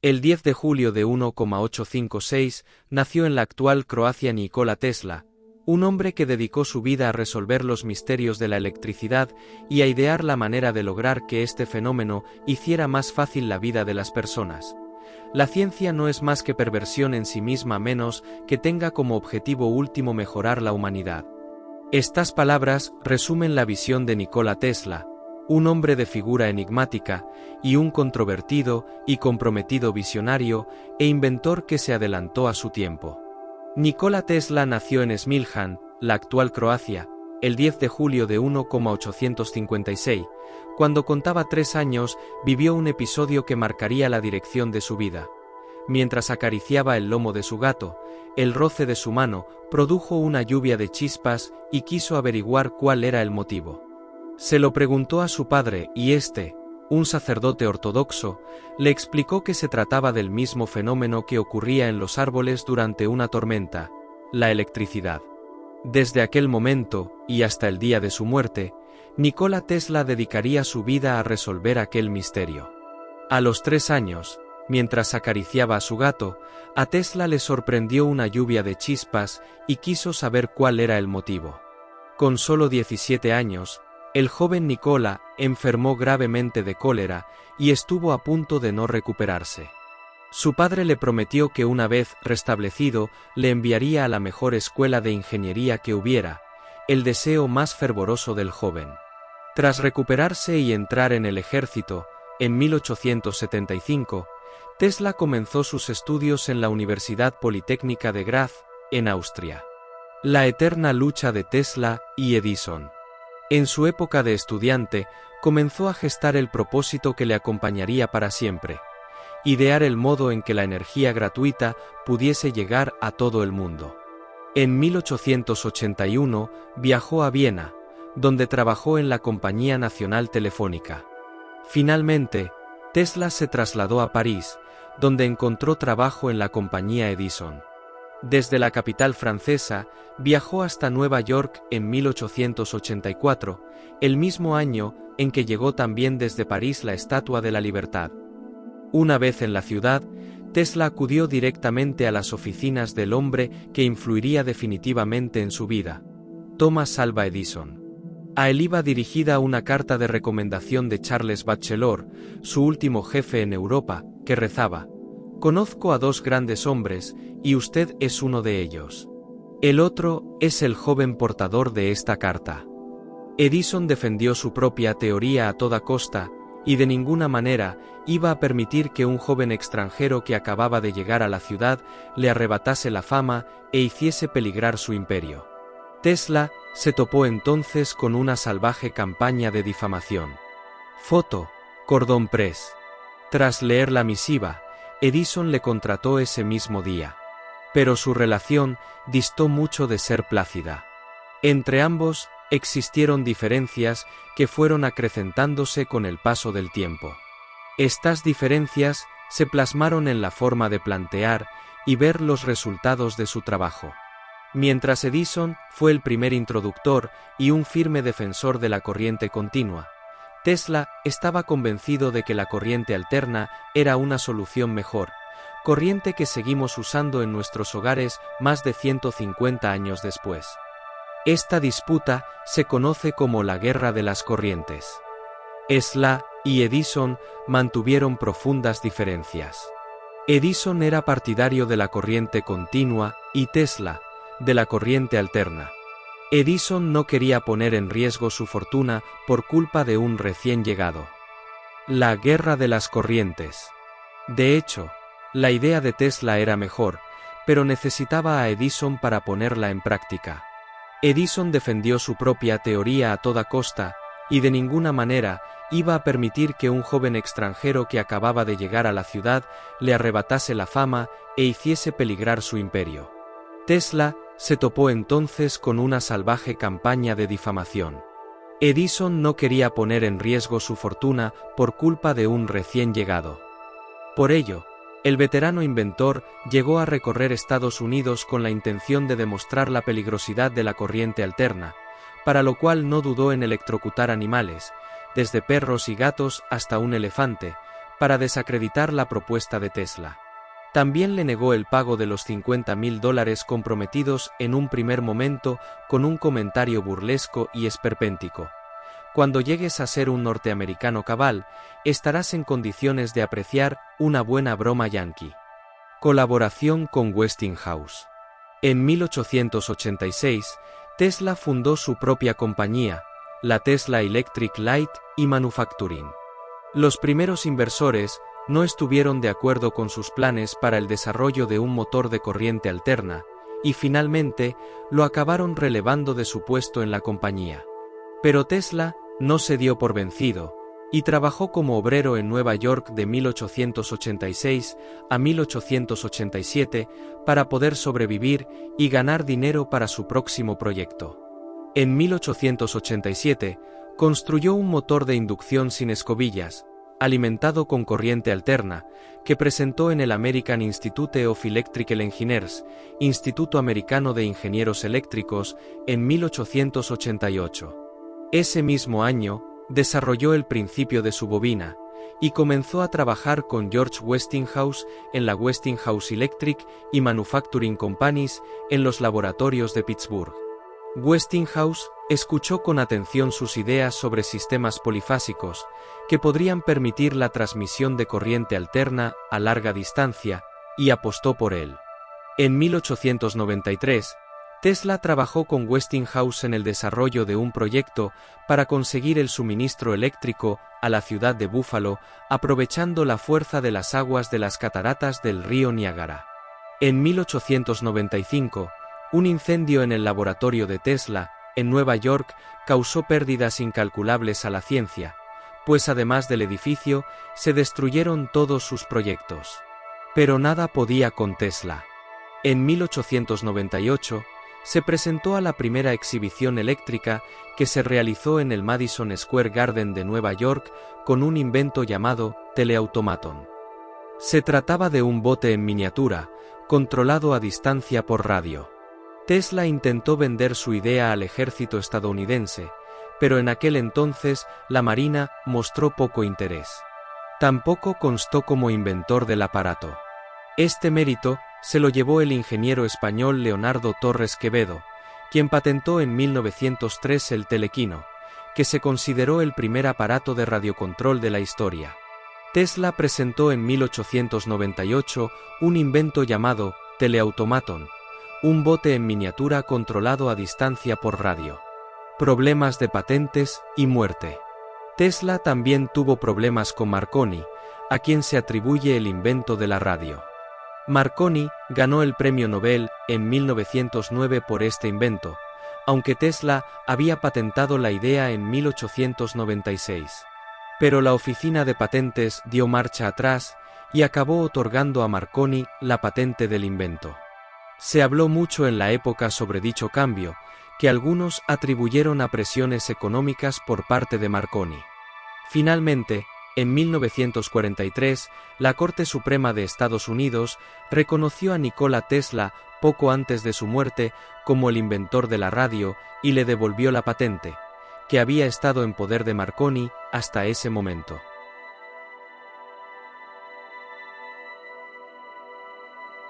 El 10 de julio de 1856 nació en la actual Croacia Nikola Tesla, un hombre que dedicó su vida a resolver los misterios de la electricidad y a idear la manera de lograr que este fenómeno hiciera más fácil la vida de las personas. La ciencia no es más que perversión en sí misma a menos que tenga como objetivo último mejorar la humanidad. Estas palabras resumen la visión de Nikola Tesla, un hombre de figura enigmática, y un controvertido y comprometido visionario e inventor que se adelantó a su tiempo. Nikola Tesla nació en Smiljan, la actual Croacia, el 10 de julio de 1856. Cuando contaba 3 años, vivió un episodio que marcaría la dirección de su vida. Mientras acariciaba el lomo de su gato, el roce de su mano produjo una lluvia de chispas y quiso averiguar cuál era el motivo. Se lo preguntó a su padre y éste, un sacerdote ortodoxo, le explicó que se trataba del mismo fenómeno que ocurría en los árboles durante una tormenta, la electricidad. Desde aquel momento, y hasta el día de su muerte, Nikola Tesla dedicaría su vida a resolver aquel misterio. A los 3 años, mientras acariciaba a su gato, a Tesla le sorprendió una lluvia de chispas y quiso saber cuál era el motivo. Con solo 17 años, el joven Nikola enfermó gravemente de cólera y estuvo a punto de no recuperarse. Su padre le prometió que una vez restablecido le enviaría a la mejor escuela de ingeniería que hubiera, el deseo más fervoroso del joven. Tras recuperarse y entrar en el ejército, en 1875, Tesla comenzó sus estudios en la Universidad Politécnica de Graz, en Austria. La eterna lucha de Tesla y Edison. En su época de estudiante, comenzó a gestar el propósito que le acompañaría para siempre: idear el modo en que la energía gratuita pudiese llegar a todo el mundo. En 1881 viajó a Viena, donde trabajó en la Compañía Nacional Telefónica. Finalmente, Tesla se trasladó a París, donde encontró trabajo en la Compañía Edison. Desde la capital francesa, viajó hasta Nueva York en 1884, el mismo año en que llegó también desde París la Estatua de la Libertad. Una vez en la ciudad, Tesla acudió directamente a las oficinas del hombre que influiría definitivamente en su vida, Thomas Alva Edison. A él iba dirigida una carta de recomendación de Charles Batchelor, su último jefe en Europa, que rezaba: «Conozco a 2 grandes hombres, y usted es uno de ellos. El otro es el joven portador de esta carta». Edison defendió su propia teoría a toda costa, y de ninguna manera iba a permitir que un joven extranjero que acababa de llegar a la ciudad le arrebatase la fama e hiciese peligrar su imperio. Tesla se topó entonces con una salvaje campaña de difamación. Foto: Cordon Press. Tras leer la misiva, Edison le contrató ese mismo día. Pero su relación distó mucho de ser plácida. Entre ambos existieron diferencias que fueron acrecentándose con el paso del tiempo. Estas diferencias se plasmaron en la forma de plantear y ver los resultados de su trabajo. Mientras Edison fue el primer introductor y un firme defensor de la corriente continua, Tesla estaba convencido de que la corriente alterna era una solución mejor, corriente que seguimos usando en nuestros hogares más de 150 años después. Esta disputa se conoce como la Guerra de las Corrientes. Tesla y Edison mantuvieron profundas diferencias. Edison era partidario de la corriente continua y Tesla, de la corriente alterna. Edison no quería poner en riesgo su fortuna por culpa de un recién llegado. La Guerra de las Corrientes. De hecho, la idea de Tesla era mejor, pero necesitaba a Edison para ponerla en práctica. Edison defendió su propia teoría a toda costa, y de ninguna manera iba a permitir que un joven extranjero que acababa de llegar a la ciudad le arrebatase la fama e hiciese peligrar su imperio. Tesla se topó entonces con una salvaje campaña de difamación. Edison no quería poner en riesgo su fortuna por culpa de un recién llegado. Por ello, el veterano inventor llegó a recorrer Estados Unidos con la intención de demostrar la peligrosidad de la corriente alterna, para lo cual no dudó en electrocutar animales, desde perros y gatos hasta un elefante, para desacreditar la propuesta de Tesla. También le negó el pago de los $50.000 comprometidos en un primer momento con un comentario burlesco y esperpéntico. Cuando llegues a ser un norteamericano cabal, estarás en condiciones de apreciar una buena broma yankee. Colaboración con Westinghouse. En 1886, Tesla fundó su propia compañía, la Tesla Electric Light y Manufacturing. Los primeros inversores no estuvieron de acuerdo con sus planes para el desarrollo de un motor de corriente alterna, y finalmente lo acabaron relevando de su puesto en la compañía. Pero Tesla no se dio por vencido, y trabajó como obrero en Nueva York de 1886 a 1887 para poder sobrevivir y ganar dinero para su próximo proyecto. En 1887, construyó un motor de inducción sin escobillas, alimentado con corriente alterna, que presentó en el American Institute of Electrical Engineers, Instituto Americano de Ingenieros Eléctricos, en 1888. Ese mismo año, desarrolló el principio de su bobina, y comenzó a trabajar con George Westinghouse en la Westinghouse Electric y Manufacturing Companies en los laboratorios de Pittsburgh. Westinghouse escuchó con atención sus ideas sobre sistemas polifásicos, que podrían permitir la transmisión de corriente alterna a larga distancia, y apostó por él. En 1893, Tesla trabajó con Westinghouse en el desarrollo de un proyecto para conseguir el suministro eléctrico a la ciudad de Buffalo, aprovechando la fuerza de las aguas de las cataratas del río Niágara. En 1895, un incendio en el laboratorio de Tesla, en Nueva York, causó pérdidas incalculables a la ciencia, pues además del edificio, se destruyeron todos sus proyectos. Pero nada podía con Tesla. En 1898, se presentó a la primera exhibición eléctrica que se realizó en el Madison Square Garden de Nueva York con un invento llamado teleautomaton. Se trataba de un bote en miniatura, controlado a distancia por radio. Tesla intentó vender su idea al ejército estadounidense, pero en aquel entonces la Marina mostró poco interés. Tampoco constó como inventor del aparato. Este mérito se lo llevó el ingeniero español Leonardo Torres Quevedo, quien patentó en 1903 el telequino, que se consideró el primer aparato de radiocontrol de la historia. Tesla presentó en 1898 un invento llamado teleautomaton, un bote en miniatura controlado a distancia por radio. Problemas de patentes y muerte. Tesla también tuvo problemas con Marconi, a quien se atribuye el invento de la radio. Marconi ganó el premio Nobel en 1909 por este invento, aunque Tesla había patentado la idea en 1896. Pero la oficina de patentes dio marcha atrás y acabó otorgando a Marconi la patente del invento. Se habló mucho en la época sobre dicho cambio, que algunos atribuyeron a presiones económicas por parte de Marconi. Finalmente, en 1943, la Corte Suprema de Estados Unidos reconoció a Nikola Tesla poco antes de su muerte como el inventor de la radio y le devolvió la patente, que había estado en poder de Marconi hasta ese momento.